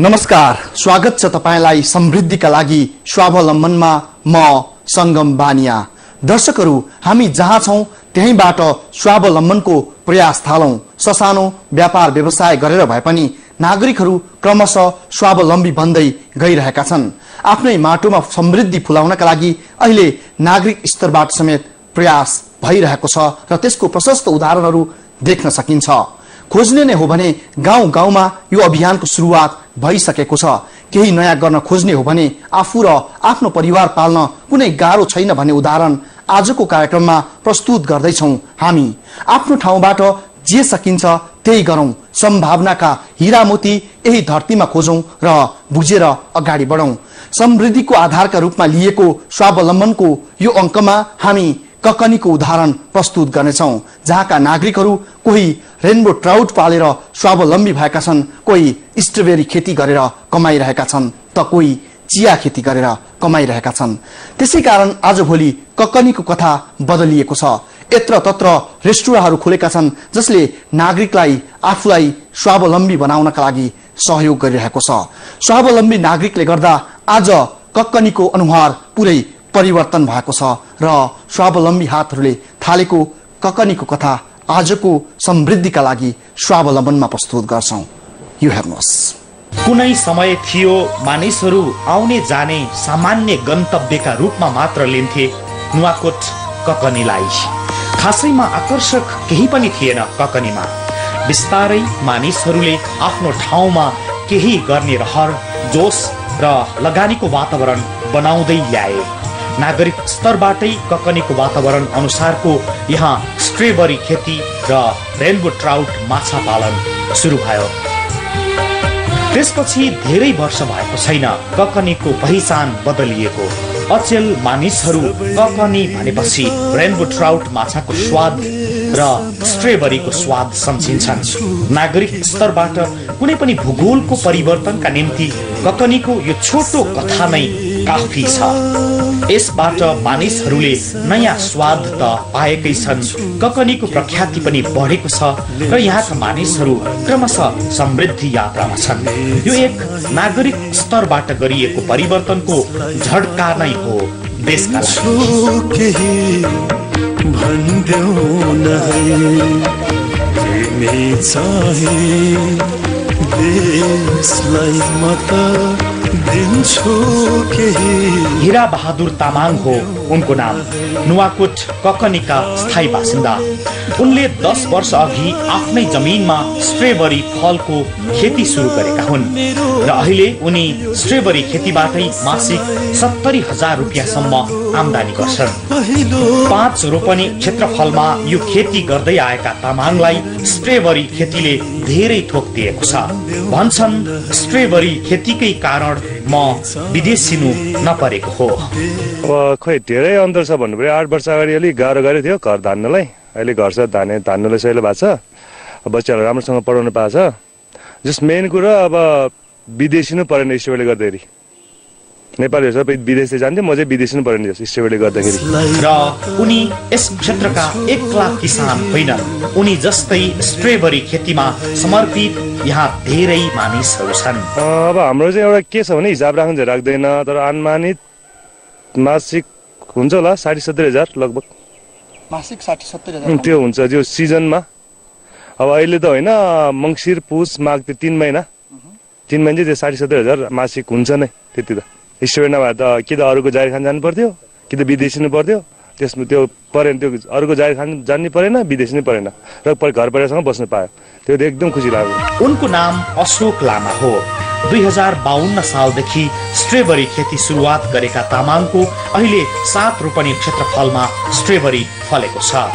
नमस्कार, स्वागत छ तपाईलाई समृद्धिका लागि स्वावलम्बनमा म संगम बानिया। दर्शकहरू, हामी जहाँ छौं त्यहीबाट स्वावलम्बनको प्रयास थालौं। ससानो व्यापार व्यवसाय गरेर भए पनि नागरिकहरू क्रमशः स्वावलम्बी बन्दै गइरहेका छन्। आफ्नै माटोमा समृद्धि फुलाउनका लागि अहिले नागरिक स्तरबाट समेत प्रयास भइरहेको छ र त्यसको प्रशस्त उदाहरणहरू देख्न सकिन्छ। खोज्ने नै हो भने गाउँ गाउँमा यो अभियानको सुरुवात भइसकेको छ। केही नयाँ गर्न खोज्ने हो भने आफू र आफ्नो परिवार पाल्न कुनै गाह्रो छैन भन्ने उदाहरण आजको कार्यक्रममा प्रस्तुत गर्दैछौं। हामी आफ्नो ठाउँबाट जे सकिन्छ त्यही गरौं। सम्भावनाका हीरा मोती यही धरतीमा खोजौं र बुझेर अगाडि बढौं। समृद्धिको आधारका रूपमा लिएको स्वावलम्बनको यो अंकमा हामी ककनीको उदाहरण प्रस्तुत गर्नेछौं, जहाँका नागरिकहरू कोही रेनबो ट्राउट पालेर स्वावलम्बी भएका छन्, कोही स्ट्रबेरी खेती गरेर कमाइरहेका छन्, त कोही चिया खेती गरेर कमाइरहेका छन्। त्यसैकारण आजभोलि ककनीको कथा बदलिएको छ। यत्र तत्र रेस्टुराँहरू खुलेका छन् जसले नागरिकलाई आफूलाई स्वावलम्बी बनाउनका लागि सहयोग गरिरहेको छ। स्वावलम्बी नागरिकले गर्दा आज ककनीको अनुहार पुरै परिवर्तन भएको छ र स्वावलम्बी हातहरूले थालेको ककनीको कथा आजको समृद्धिका लागि स्वावलम्बनमा प्रस्तुत गर्छौं। यु हेर्नुहोस्। कुनै समय थियो मानिसहरू आउने जाने सामान्य गन्तव्यका रूपमा मात्र लिन्थे नुवाकोट ककनीलाई। खासैमा आकर्षक केही पनि थिएन ककनीमा। बिस्तारै मानिसहरूले आफ्नो ठाउँमा केही गर्ने रहर, जोश र लगानीको वातावरण बनाउँदै ल्याए। नागरिक स्तरबाटै ककनीको वातावरण अनुसारको यहाँ स्ट्रबेरी खेती र रेनबो ट्राउट माछा पालन सुरु भयो। त्यसपछि धेरै वर्ष भएको छैन ककनीको पहिचान बदलिएको। अचेल मानिसहरू ककनी भनेपछि रेनबो ट्राउट माछाको स्वाद र स्ट्रबेरीको स्वाद सम्झिन्छन्। नागरिक स्तरबाट कुनै पनि भूगोलको परिवर्तनका निम्ति ककनीको यो छोटो कथा नै काफी छ। यसबाट मानिसहरूले नयाँ स्वाद त पाएकै छन्, ककनीको प्रख्याति पनि बढेको छ र यहाँका मानिसहरू क्रमशः समृद्धि यात्रामा छन्। यो एक नागरिक स्तरबाट गरिएको परिवर्तनको झड्का नै हो देशका हीरा बहादुर तामाङ हो उनको नाम। नुवाकोट ककनीका स्थायी बासिन्दा। उनले 10 वर्ष अघि आफ्नै जमिनमा स्ट्रबेरी फलको खेती सुरु गरेका हुन् र अहिले उनी स्ट्रबेरी खेतीबाटै मासिक 70,000 रुपियाँसम्म आमदानी गर्छन्। 5 रोपनी क्षेत्रफलमा यो खेती गर्दै आएका तामाङलाई स्ट्रबेरी खेतीले धेरै थोक दिएको छ। भन्छन् स्ट्रबेरी खेतीकै कारण म विदेशिनु नपरेको हो। अब खै धेरै अन्तर छ भन्नु पर्यो। 8 वर्ष अगाडि अलिक गाह्रो थियो घर धान्नलाई। अहिले घर छ धान्नलाई सजिलो भएको छ। बच्चाहरू राम्रोसँग पढाउनु पाएको छ। जस मेन कुरा अब विदेशिनु परेन स्ट्रबेरीले गर्दाखेरि। नेपालीहरू सबै विदेश जान्थे, म चाहिँ विदेशिनु परेन स्ट्रबेरीले गर्दाखेरि। र उनी यस क्षेत्रका एक्ला किसान होइनन्। उनी जस्तै स्ट्रबेरी खेतीमा समर्पित यहाँ धेरै मानिसहरू छन्। अब हाम्रो चाहिँ एउटा के छ भने हिसाब राख्नु राख्दैन, तर अनुमानित मासिक हुन्छ होला 60-70,000 लगभग। मासिक 60-70,000 त्यो हुन्छ त्यो सिजनमा। अब अहिले त होइन, मङ्सिर पुस माघ त्यो 3 महिना चाहिँ त्यो 60-70,000 मासिक हुन्छ नै। त्यति त स्टुडेन्ट नभए त कि त अरूको जागिर खान जानु पर्थ्यो कि त विदेशिनु पर्थ्यो। त्यसमा त्यो परेन, त्यो अरूको जागिर खान जान्नु परेन, विदेशिनु परेन र घर परिवारसँग बस्नु पायो। त्यो एकदम खुसी लाग्यो। उनको नाम अशोक लामा हो। 2052 सालदेखि स्ट्रबेरी खेती सुरुवात गरेका तामाङको अहिले 7 रोपनी क्षेत्रफलमा स्ट्रबेरी फलेको छ।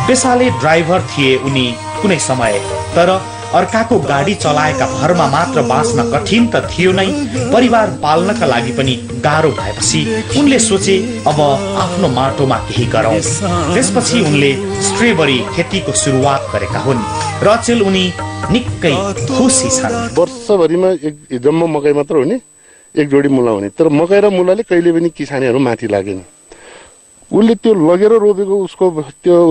पेसाले ड्राइभर थिए उनी कुनै समय, तर अर्काको गाडी चलाएका भरमा मात्र बाँच्न कठिन त थियो नै, परिवार पाल्नका लागि पनि गाह्रो भएपछि उनले सोचे अब आफ्नो माटोमा केही गरौँ। त्यसपछि उनले स्ट्रबेरी खेतीको सुरुवात गरेका हुन् र अचेल उनी निकै खुसी छन्। वर्षभरिमा एक जम्मा मकै मात्र हुने, एक जोडी मुला हुने, तर मकै र मुलाले कहिले पनि किसानीहरू माथि लागेन। उसले त्यो लगेर रोपेको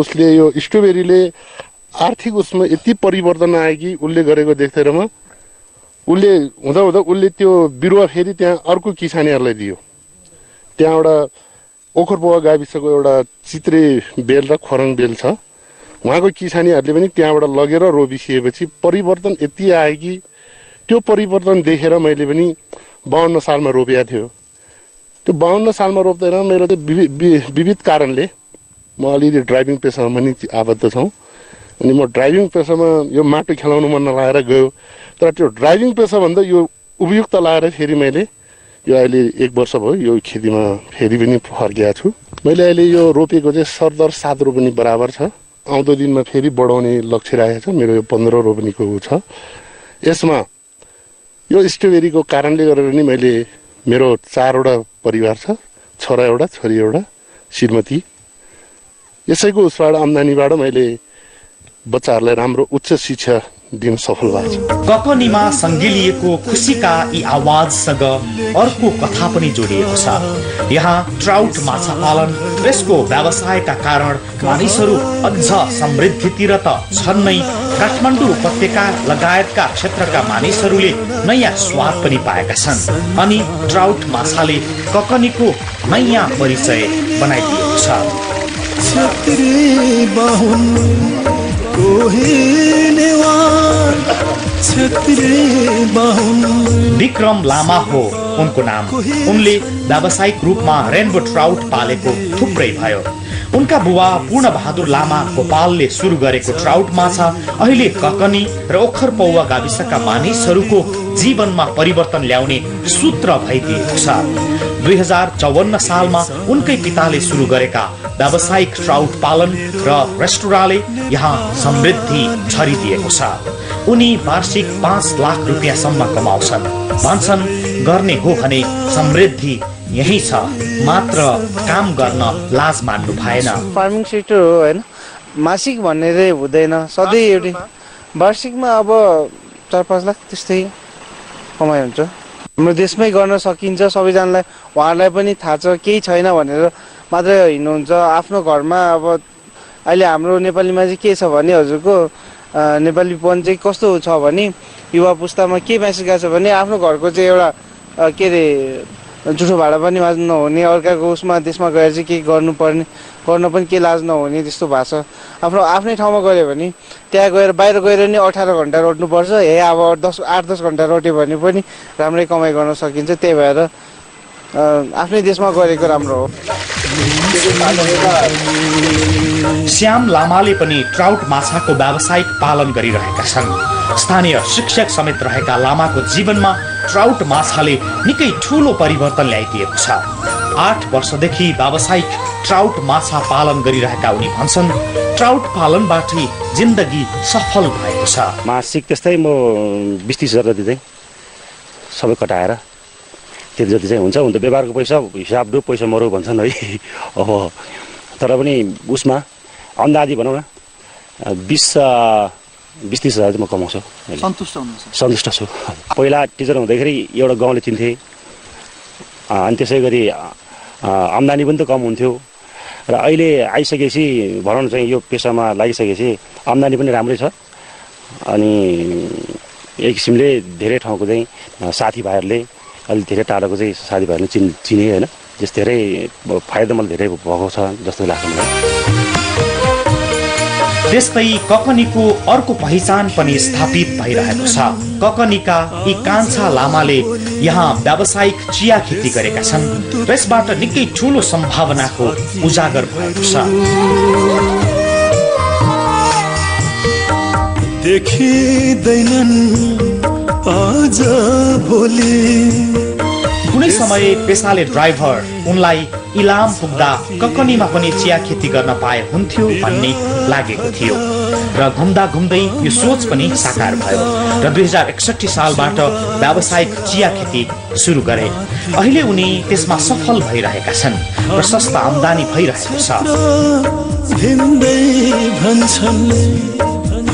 उसले यो स्ट्रबेरीले आर्थिक उसमा यति परिवर्तन आयो कि उसले गरेको देख्दैमा उसले हुँदा हुँदा उसले त्यो बिरुवा फेरि त्यहाँ अर्को किसानीहरूलाई दियो। त्यहाँ एउटा ओखरपोवा गाविसको एउटा चित्रे बेल र खोरङ बेल छ, उहाँको किसानीहरूले पनि त्यहाँबाट लगेर रोपिसकेपछि परिवर्तन यति आयो कि त्यो परिवर्तन देखेर मैले पनि 52 सालमा रोपेको थियो। त्यो 52 सालमा रोप्दैन मेरो चाहिँ विविध कारणले म अलिअलि ड्राइभिङ पेसामा पनि आबद्ध छौँ, अनि म ड्राइभिङ पेसामा यो माटो खेलाउनु मन नलागेर गयो। तर त्यो ड्राइभिङ पेसाभन्दा यो उपयुक्त लागेर फेरि मैले यो अहिले 1 वर्ष भयो यो खेतीमा फेरि पनि फर्किएको छु। मैले अहिले यो रोपेको चाहिँ सरदर 7 रोपनी बराबर छ। आउँदो दिनमा फेरि बढाउने लक्ष्य राखेको छ। मेरो यो 15 रोपनीको छ। यसमा यो स्ट्रबेरीको कारणले गरेर नि मैले मेरो 4वटा परिवार छ, छोरा एउटा छोरी एउटा श्रीमती, यसैको उसबाट आम्दानीबाट मैले बच्चाहरूलाई राम्रो उच्च शिक्षा दिन सफल भएको छ। ककनीमा सङ्गिलिएको खुसीका यी आवाजसँग अर्को कथा पनि जोडिएको छ। यहाँ ट्राउट माछा पालन र यसको व्यवसायका कारण मानिसहरू अझ समृद्धितिर त छन् नै, काठमाडौँ उपत्यका लगायतका क्षेत्रका मानिसहरूले नयाँ स्वाद पनि पाएका छन्। अनि ट्राउट माछाले ककनीको नयाँ परिचय बनाइदिएको छ। विक्रम लामा हो उनको नाम। उनले व्यावसायिक रूपमा रेनबो ट्राउट पालेको थुप्रै भयो। उनका बुवा पूर्ण बहादुर लामा गोपालले सुरु गरेको ट्राउट माछा अहिले ककनी र ओखरपौवा गाविसका मानिसहरूको जीवनमा परिवर्तन ल्याउने सूत्र भइदिएको छ। 2054 सालमा उनकै पिताले सुरु गरेका व्यावसायिक ट्राउट पालन र रेस्टुराँले यहाँ समृद्धि छरिदिएको छ। उनी वार्षिक 5 लाख रुपियाँसम्म कमाउँछन्। भन्छन् गर्ने हो भने समृद्धि यही छ, मात्र काम गर्न लाज मान्नु भएन। फार्मिङ सेक्टर हो हैन, मासिक भन्ने चाहिँ हुँदैन, सधैँ एउटै वार्षिकमा अब 4-5 लाख त्यस्तै कमाइ हुन्छ। हाम्रो देशमै गर्न सकिन्छ, सबैजनालाई उहाँहरूलाई पनि थाहा छ। केही छैन भनेर मात्रै हिँड्नुहुन्छ आफ्नो घरमा। अब अहिले हाम्रो नेपालीमा चाहिँ के छ भने हजुरको नेपालीपन चाहिँ कस्तो छ भने युवा पुस्तामा के मेसेज गएको छ भने आफ्नो घरको चाहिँ एउटा के अरे जुठो भाडा पनि माझ्नु नहुने, अर्काको उसमा देशमा गएर चाहिँ केही गर्नुपर्ने, गर्न पनि के लाज नहुने त्यस्तो भएको छ। आफ्नै ठाउँमा गऱ्यो भने त्यहाँ गएर बाहिर गएर नि 18 घन्टा रोट्नुपर्छ। अब 8-10 घन्टा रोट्यो भने पनि राम्रै कमाइ गर्न सकिन्छ। त्यही भएर आफ्नै देशमा गरेको राम्रो हो। श्याम लामाले पनि ट्राउट माछाको व्यावसायिक पालन गरिरहेका छन्। स्थानीय शिक्षक समेत रहेका लामाको जीवनमा ट्राउट माछाले निकै ठूलो परिवर्तन ल्याइदिएको छ। 8 वर्षदेखि व्यावसायिक ट्राउट माछा पालन गरिरहेका उनी भन्छन् ट्राउट पालनबाटै जिन्दगी सफल भएको छ। मासिक त्यस्तै म 20-30 हजार जति चाहिँ सबै कटाएर त्यति जति चाहिँ हुन्छ। हुन त व्यापारको पैसा हिसाब डुब पैसा मरौ भन्छन् है। अब तर पनि उसमा अन्दाजी भनौँ न 20-30 हजार चाहिँ म कमाउँछु। सन्तुष्ट छु। पहिला टिचर हुँदाखेरि एउटा गाउँले चिन्थे, अनि त्यसै गरी आम्दानी पनि त कम हुन्थ्यो। र अहिले आइसकेपछि भनौँ चाहिँ यो पेसामा लागिसकेपछि आम्दानी पनि राम्रै छ। अनि एक किसिमले धेरै ठाउँको चाहिँ साथीभाइहरूले अलि धेरै टाढाको चाहिँ साथीभाइहरूले चिने होइन, त्यस धेरै फाइदा मलाई धेरै भएको छ जस्तो लाग्छ मलाई। त्यस्तै ककनीको अर्को पहिचान पनि स्थापित भइरहेको छ। ककनीका यी कान्छा लामाले यहाँ व्यावसायिक चिया खेती गरेका छन् र यसबाट निकै ठूलो सम्भावनाको उजागर भएको छ। देखिदैनन् आज भोलि कुनै समय पेसाले ड्राइभर उनलाई इलाम पुग्दा ककनीमा पनि चिया खेती गर्न पाए हुन्थ्यो भन्ने लागेको थियो र घुम्दा घुम्दै यो सोच पनि साकार भयो र 2061 सालबाट व्यावसायिक चिया खेती सुरु गरे। अहिले उनी त्यसमा सफल भइरहेका छन्, प्रशस्त आम्दानी भइरहेको छ।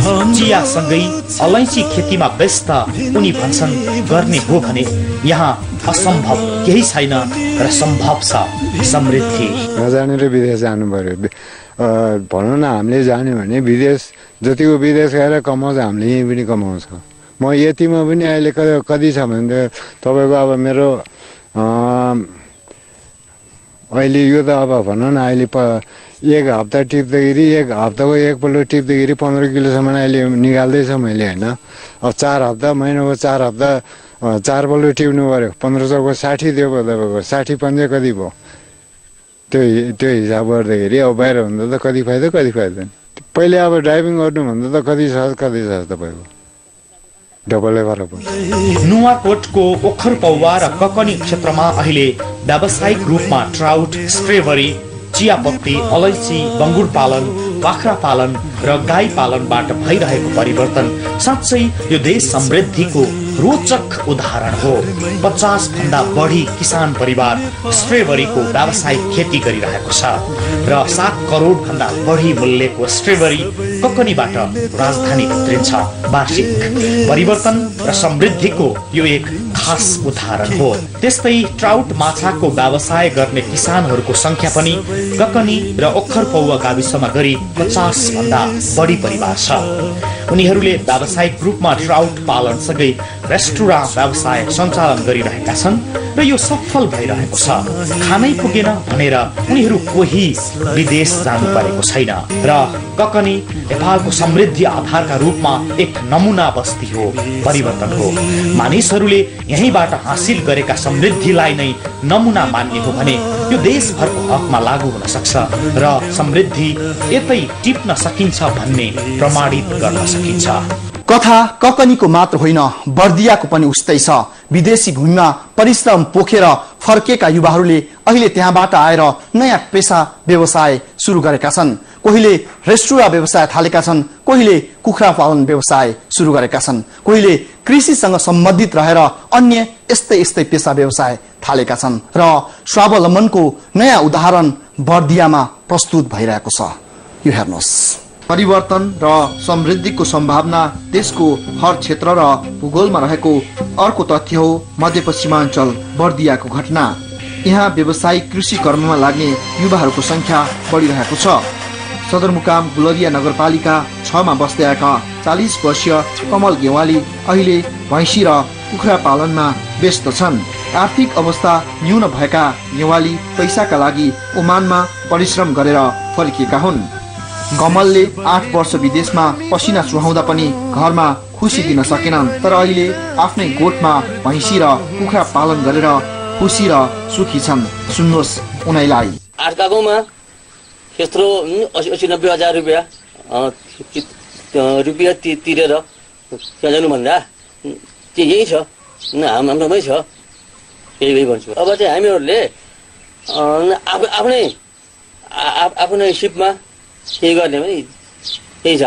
चिया सँगै अलैँची खेतीमा व्यस्त उनी भन्छन् गर्ने हो भने यहाँ असम्भव केही छैन र सम्भव छ समृद्धि। नजाने र विदेश जानु पर्यो भनौँ न, हामीले जान्यो भने विदेश जतिको विदेश गएर कमाउँछ हामीले यहीँ पनि कमाउँछ। म यतिमा पनि अहिले कति छ भने तपाईँको अब मेरो अहिले यो त अब भनौँ न अहिले एक हप्ता टिप्दाखेरि एक हप्ताको एकपल्ट टिप्दाखेरि 15 किलोसम्म अहिले निकाल्दैछ मैले होइन। अब 4 हप्ता महिनाको 4 हप्ता 4 पल्ट टिप्नु पऱ्यो 1500 को 60 दियो तपाईँको 60 पन्जे कति भयो त्यो हिसाब गर्दाखेरि अब बाहिर भन्दा त कति फाइदा पहिले अब ड्राइभिङ गर्नुभन्दा त कति छ तपाईँको डबलै फरक पर्छ। नुवाकोटको ओखर पौवा र ककनी क्षेत्रमा अहिले व्यावसायिक रूपमा ट्राउट, स्ट्रेबरी, चियापत्ती, अलैँची, बङ्गुर पालन, बाख्रा पालन र गाई पालनबाट भइरहेको परिवर्तन साँच्चै यो देश समृद्धिको रोचक उदाहरण हो। 50 भन्दा बढी किसान परिवार स्ट्रेबरीको व्यावसायिक खेती गरिरहेको छ र 7 करोड भन्दा बढी मूल्यको स्ट्रेबरी ककनीबाट राजधानी भित्रिन्छ। वार्षिक परिवर्तन र समृद्धिको यो एक खास उदाहरण हो। त्यस्तै ट्राउट माछाको व्यवसाय गर्ने किसानहरूको संख्या पनि ककनी र ओखर पौवा गाविसमा गरी 50 भन्दा बढी परिवार छ। उनीहरूले व्यावसायिक रूपमा ट्राउट पालन सँगै रेस्टुरेन्ट व्यवसाय सञ्चालन गरिरहेका छन् र यो सफल भइरहेको छ। खानै पुगेन भनेर उनीहरू कोही विदेश जानु परेको छैन र ककनी नेपालको समृद्धि आधारका रूपमा एक नमुना बस्ती हो, परिवर्तन हो। मानिसहरूले यहीँबाट हासिल गरेका समृद्धिलाई नै नमुना मान्ने हो भने यो देशभरको हकमा लागू हुन सक्छ र समृद्धि यतै टिप्न सकिन्छ भन्ने प्रमाणित गर्न सकिन्छ। कथा ककनीको मात्र होइन, बर्दियाको पनि उस्तै छ। विदेशी भूमिमा परिश्रम पोखेर फर्केका युवाहरूले अहिले त्यहाँबाट आएर नयाँ पेसा व्यवसाय सुरु गरेका छन्। कोहीले रेस्टुरेन्ट व्यवसाय थालेका छन्, कोहीले कुखुरा पालन व्यवसाय सुरु गरेका छन्, कोहीले कृषिसँग सम्बन्धित रहेर अन्य यस्तै पेसा व्यवसाय थालेका छन् र स्वावलम्बनको नयाँ उदाहरण बर्दियामा प्रस्तुत भइरहेको छ। यो हेर्नुहोस्, परिवर्तन र समृद्धिको सम्भावना देशको हर क्षेत्र र भूगोलमा रहेको अर्को तथ्य हो मध्यपश्चिमाञ्चल बर्दियाको घटना। यहाँ व्यावसायिक कृषि कर्ममा लाग्ने युवाहरूको संख्या बढिरहेको छ। सदरमुकाम गुलरिया नगरपालिका 6 मा बस्दै आएका 40 वर्षीय कमल गेवाली अहिले भैँसी र कुखुरा पालनमा व्यस्त छन्। आर्थिक अवस्था न्यून भएका गेवाली पैसाका लागि ओमानमा परिश्रम गरेर फर्किएका हुन्। कमलले 8 वर्ष विदेशमा पसिना सुहाउँदा पनि घरमा खुसी दिन सकेनन्, तर अहिले आफ्नै गोठमा भैँसी र कुखुरा पालन गरेर खुसी र सुखी छन्। सुन्नुहोस् उनीलाई। अर्काकोमा त्यत्रो 80-90 हजार रुपियाँ तिरेर त्यहाँ जानुभन्दा यही छ, हाम्रोमै छ, यही भन्छु। अब चाहिँ हामीहरूले आफ्नै सिपमा केही गर्ने भने त्यही छ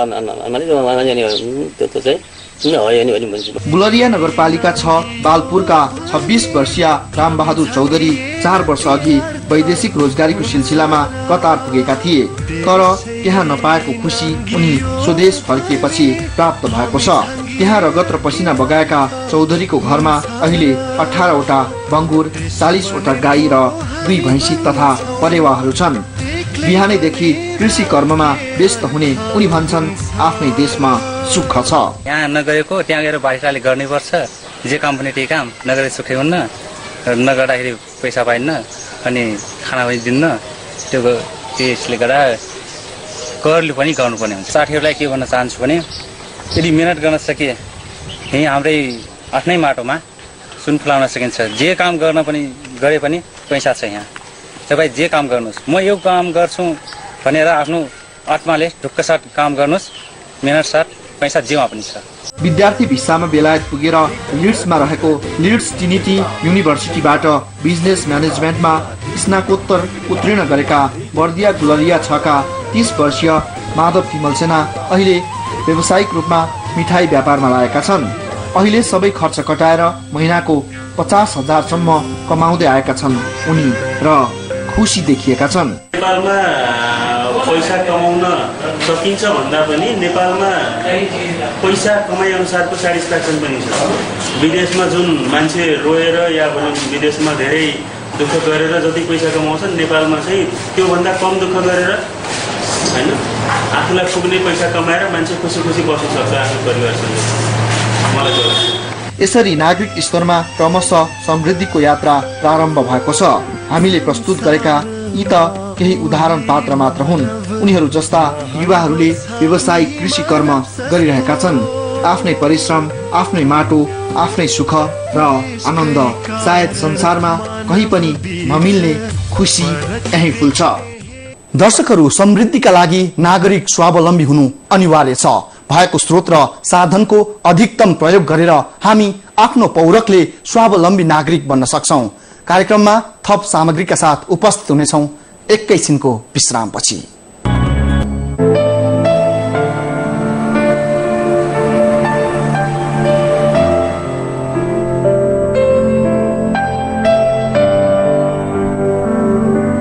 गुलरिया नगरपालिका 6 बालपुरका 26 वर्षीय रामबहादुर चौधरी 4 वर्ष अघि वैदेशिक रोजगारीको सिलसिलामा कतार पुगेका थिए, तर त्यहाँ नपाएको खुसी उनी स्वदेश फर्किएपछि प्राप्त भएको छ। त्यहाँ रगत र पसिना बगाएका चौधरीको घरमा अहिले 18 वटा बङ्गुर, 40 वटा गाई र 2 भैँसी तथा परेवाहरू छन्। बिहानैदेखि कृषि कर्ममा व्यस्त हुने उनी भन्छन् आफ्नै देशमा सुख छ। यहाँ नगरेको त्यहाँ गएर बाहिरले गर्नै पर्छ, जे काम पनि त्यही काम, नगरे सुखै हुन्न, नगर्दाखेरि पैसा पाइन्न, अनि खाना पनि दिन्न। त्यसले गर्दा करले पनि गर्नुपर्ने हुन्छ। साथीहरूलाई के भन्न चाहन्छु भने यदि मिहिनेत गर्न सके यहीँ हाम्रै आफ्नै माटोमा सुन फुलाउन सकिन्छ। जे काम गर्न पनि गरे पनि पैसा छ यहाँ। तपाईँ जे काम गर्नुहोस्, म यो काम गर्छु भनेर आफ्नो आत्माले ढुक्कसाथ काम गर्नुहोस्, मेहनत साथ पैसा जेमा पनि छ। विद्यार्थी भिसामा बेलायत पुगेर लिड्समा रहेको लिड्स ट्रिनिटी युनिभर्सिटीबाट बिजनेस म्यानेजमेन्टमा स्नाकोत्तर उत्तीर्ण गरेका बर्दिया गुलरिया 6 का 30 वर्षीय माधव तिमल सेना अहिले व्यावसायिक रूपमा मिठाई व्यापारमा लागेका छन्। अहिले सबै खर्च कटाएर महिनाको 50,000 सम्म कमाउँदै आएका छन् उनी र खुसी देखिएका छन्। नेपालमा पैसा कमाउन सकिन्छ भन्दा पनि नेपालमा पैसा कमाइ अनुसारको सेटिस्फ्याक्सन पनि छ। विदेशमा जुन मान्छे रोएर या विदेशमा धेरै दुःख गरेर जति पैसा कमाउँछन्, नेपालमा चाहिँ त्योभन्दा कम दुःख गरेर होइन आफूलाई पुग्ने पैसा कमाएर मान्छे खुसी खुसी बस्न सक्छ आफ्नो परिवारसँग। मलाई जो लाग्छ। यसरी नागरिक स्तरमा क्रमशः समृद्धिको यात्रा प्रारम्भ भएको छ। हामीले प्रस्तुत गरेका यी त केही उदाहरण पात्र मात्र हुन्। उनीहरू जस्ता युवाहरूले व्यावसायिक कृषि कर्म गरिरहेका छन्। आफ्नै परिश्रम, आफ्नै माटो, आफ्नै सुख र आनन्द। सायद संसारमा कहीँ पनि नमिल्ने खुसी यहीँ फुल्छ। दर्शकहरू, समृद्धिका लागि नागरिक स्वावलम्बी हुनु अनिवार्य छ। भएको स्रोत र साधनको अधिकतम प्रयोग गरेर हामी आफ्नो पौरखले स्वावलम्बी नागरिक बन्न सक्छौं। कार्यक्रममा थप सामग्रीका साथ उपस्थित हुनेछौं एकैछिनको विश्रामपछि।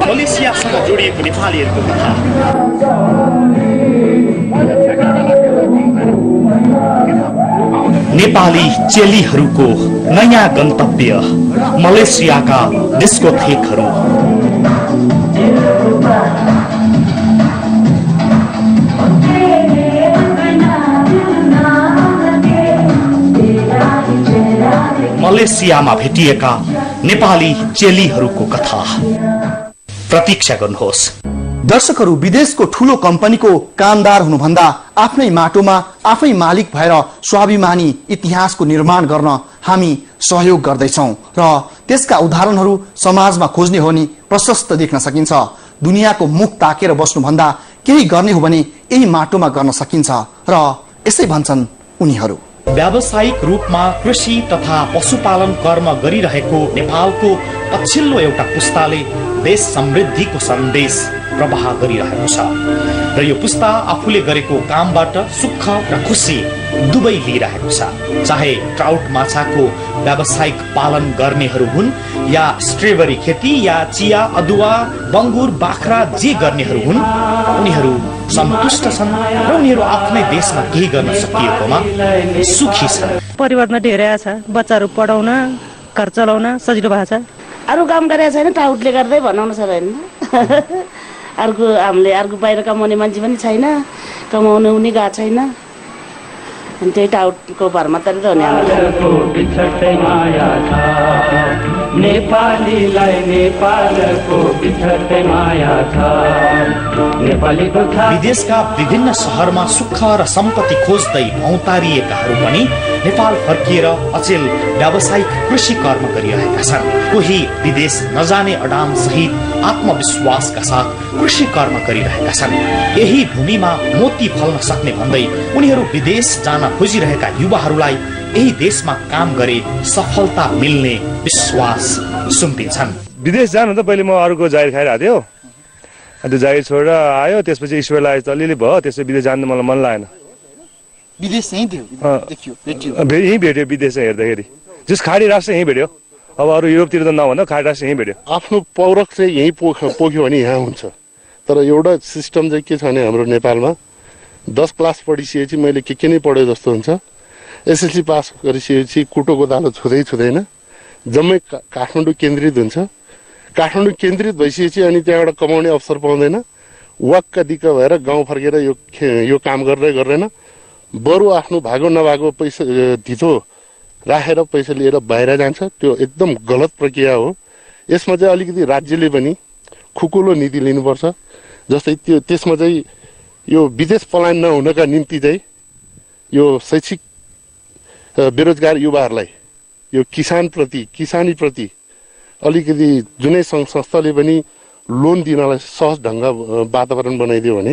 मलेसियासँग जोडिएको नेपालीहरूको कथा। नेपाली चेलीहरूको नयाँ गन्तव्य मलेसियाका डिस्कोथेकहरू। मलेसियामा भेटिएका नेपाली चेलीहरूको कथा। प्रतीक्षा गर्नुहोस्। दर्शकहरू, विदेशको ठूलो कम्पनीको कामदार हुनुभन्दा आफ्नै माटोमा आफै मालिक भएर स्वाभिमानी इतिहासको निर्माण गर्न हामी सहयोग गर्दैछौं र त्यसका उदाहरणहरू समाजमा खोज्ने हो भने प्रशस्त देख्न सकिन्छ। दुनियाँको मुख ताकेर बस्नुभन्दा केही गर्ने हो भने यही माटोमा गर्न सकिन्छ र यसै भन्छन् उनीहरू। व्यावसायिक रूपमा कृषि तथा पशुपालन कर्म गरिरहेको नेपालको पछिल्लो एउटा पुस्ताले देश समृद्धिको सन्देश प्रवाह गरिरहेको छ र यो पुस्ता आफूले गरेको कामबाट सुख र खुसी दुवै लिइरहेको छ। चाहे ट्राउट माछाको व्यावसायिक पालन गर्नेहरू हुन् या स्ट्रबेरी खेती या चिया, अदुवा, बङ्गुर, बाख्रा जे गर्नेहरू हुन्, उनीहरू सन्तुष्ट छन् र उनीहरू आफ्नै देशमा केही गर्न सकिएकोमा सुखी छन्। परिवारमा धेरै छ, बच्चाहरू पढाउन, घर चलाउन सजिलो भएको छ। अरू काम गरेको छैन, टाउटले गर्दै बनाउनु छ होइन। अर्को हामीले अर्को बाहिर कमाउने मान्छे पनि छैन, कमाउनु पनि गएको छैन। अनि त्यही टाउटको भरमा तरेर हुने विदेशका विभिन्न शहरमा सुख र सम्पत्ति खोज्दै औतारिएकाहरू पनि नेपाल फर्किएर अचेल व्यावसायिक कृषि कर्म गरिरहेका छन्। कोही विदेश नजाने अडान सहित आत्मविश्वासका साथ कृषि कर्म गरिरहेका छन्। यही भूमिमा मोती फल्न सक्ने भन्दै उनीहरू विदेश जान खोजिरहेका युवाहरूलाई यही देशमा काम गरे सफलता मिल्ने विश्वास सुम्पिन्छन्। विदेश जानु त पहिले म अरूको जागिर खाइरहेको थियो, त्यो जागिर छोडेर आयो, त्यसपछि ईश्वर लागेको अलिअलि भयो, त्यसपछि विदेश जानु मलाई मन लागेन। विदेश यहीँ यहीँ भेट्यो, विदेश हेर्दाखेरि जस खाडी राष्ट्र यहीँ भेट्यो। अब अरू युरोपतिर त नभन्दा खाडी राष्ट्र यहीँ भेट्यो। आफ्नो पौरख चाहिँ यहीँ पोख्यो भने यहाँ हुन्छ। तर एउटा सिस्टम चाहिँ के छ भने हाम्रो नेपालमा 10 क्लास पढिसकेपछि मैले के नै पढ्यो जस्तो हुन्छ। एसएलसी पास गरिसकेपछि कुटोको दालो छुँदैन, जम्मै काठमाडौँ केन्द्रित हुन्छ। काठमाडौँ केन्द्रित भइसकेपछि अनि त्यहाँबाट कमाउने अवसर पाउँदैन, वाक्क दिक्क भएर गाउँ फर्केर यो काम गर्दैन, बरु आफ्नो भागो नभागो पैसा धितो राखेर पैसा लिएर बाहिर जान्छ। त्यो एकदम गलत प्रक्रिया हो। यसमा चाहिँ अलिकति राज्यले पनि खुकुलो नीति लिनुपर्छ। जस्तै त्यसमा चाहिँ यो विदेश पलायन नहुनका निम्ति चाहिँ यो शैक्षिक बेरोजगार युवाहरूलाई यो किसानीप्रति अलिकति जुनै सङ्घ संस्थाले पनि लोन दिनलाई सहज ढङ्ग वातावरण बनाइदियो भने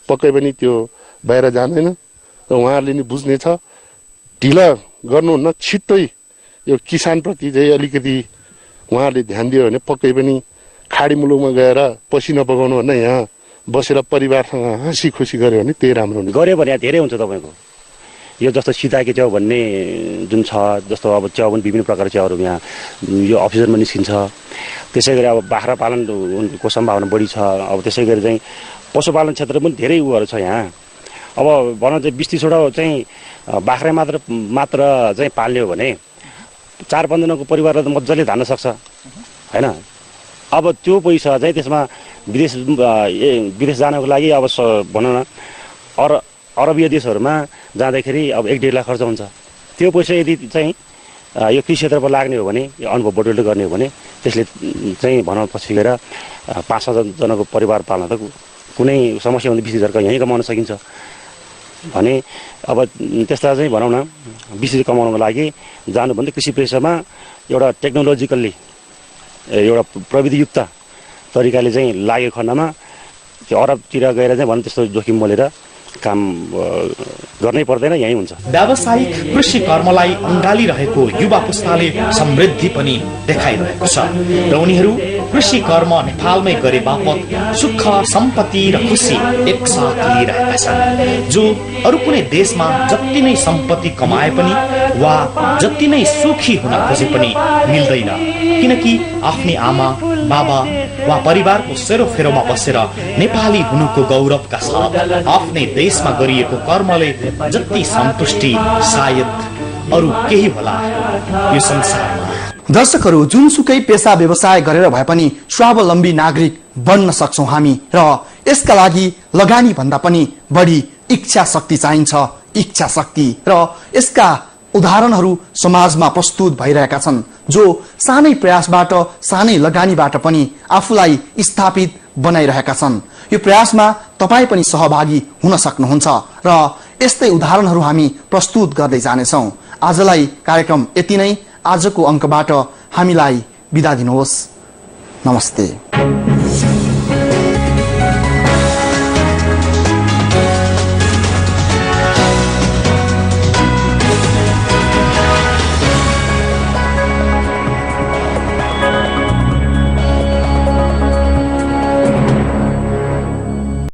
पक्कै पनि त्यो बाहिर जाँदैन र उहाँहरूले नि बुझ्नेछ। ढिला गर्नुहुन्न, छिट्टै यो किसानप्रति चाहिँ अलिकति उहाँहरूले ध्यान दियो भने पक्कै पनि खाडी मुलुकमा गएर पसिना बगाउनु भन्दा यहाँ बसेर परिवारसँग हाँसी खुसी गऱ्यो भने त्यही राम्रो हुन्छ। गऱ्यो भने धेरै हुन्छ तपाईँको। यो जस्तो सीताके च्याउ भन्ने जुन छ, जस्तो अब च्याउ पनि विभिन्न प्रकारको च्याउहरू यहाँ यो अफिसरमा निस्किन्छ। त्यसै गरी अब बाख्रा पालनको सम्भावना बढी छ। अब त्यसै गरी चाहिँ पशुपालन क्षेत्र पनि धेरै उयोहरू छ यहाँ। अब भनौँ चाहिँ 20-30वटा चाहिँ बाख्रा मात्र चाहिँ पाल्यो भने 4-5 जनाको परिवारलाई त मजाले धान्न सक्छ होइन। अब त्यो पैसा चाहिँ त्यसमा विदेश जानको लागि अब भनौँ न अरबीय देशहरूमा जाँदाखेरि अब 1-1.5 लाख खर्च हुन्छ। त्यो पैसा यदि चाहिँ यो कृषि क्षेत्रमा लाग्ने हो भने यो अनुभव बटुल्दै गर्ने हो भने त्यसले चाहिँ भनौँ पछि गएर 5-7 जनाको परिवार पाल्न त कुनै समस्या हुँदा 20,000 यहीँ कमाउन सकिन्छ भने अब त्यसलाई चाहिँ भनौँ न 20,000 कमाउनको लागि जानुभन्दा कृषि पेसामा एउटा टेक्नोलोजिकल्ली एउटा प्रविधियुक्त तरिकाले चाहिँ लागेको खण्डमा त्यो अरबतिर गएर चाहिँ भनौँ त्यस्तो जोखिम मोलेर काम गर्नै पर्दैन, यही हुन्छ। व्यावसायिक कृषि कर्मलाई अँगालिरहेको युवा पुस्ताले समृद्धि पनि देखाइरहेको छ र उनीहरू कृषि कर्म नेपालमै गरे बापत सुख सम्पत्ति र खुसी एकसाथ लिइरहेका छन्, जो अरू कुनै देशमा जति नै सम्पत्ति कमाए पनि वा जति नै सुखी हुन खोजे पनि मिल्दैन, किनकि आफ्नै आमा बाबा वा परिवारको सेरोफेरोमा बसेर नेपाली हुनुको गौरवका साथ आफ्नै देशमा गरिएको कर्मले जति सन्तुष्टि सायद अरू केही होला यो संसारमा। दर्शकहरू, जुनसुकै पेशा व्यवसाय गरेर भए पनि स्वावलम्बी नागरिक बन्न सक्छौं हामी, र यसका लागि लगानी भन्दा पनि बढी इच्छा शक्ति चाहिन्छ। इच्छा शक्ति र यसका उदाहरणहरू समाजमा प्रस्तुत भइरहेका छन्, जो सानै प्रयासबाट सानै लगानीबाट पनि आफूलाई स्थापित बनाइरहेका छन्। यो प्रयासमा तपाई पनि सहभागी हुन सक्नुहुन्छ र यस्तै उदाहरणहरू हामी प्रस्तुत गर्दै जानेछौं। आजलाई कार्यक्रम यति नै। आजको अंकबाट हामीलाई बिदा दिनुहोस्। नमस्ते।